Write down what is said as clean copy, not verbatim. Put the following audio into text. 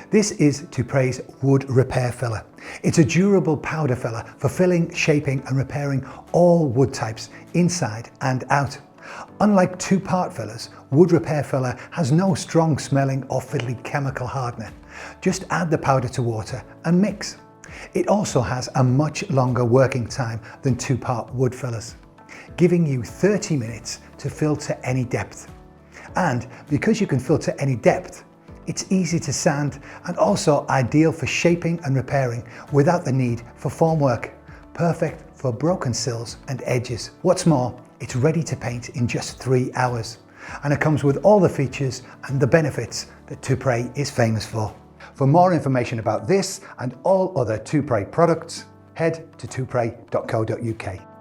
This is Toupret's Wood Repair Filler. It's a durable powder filler for filling, shaping and repairing all wood types inside and out. Unlike two-part fillers, Wood Repair Filler has no strong smelling or fiddly chemical hardener. Just add the powder to water and mix. It also has a much longer working time than two-part wood fillers, giving you 30 minutes to fill to any depth. And because you can fill to any depth, it's easy to sand and also ideal for shaping and repairing without the need for formwork. Perfect for broken sills and edges. What's more, it's ready to paint in just 3 hours. And it comes with all the features and the benefits that Toupret is famous for. For more information about this and all other Toupret products, head to toupret.co.uk.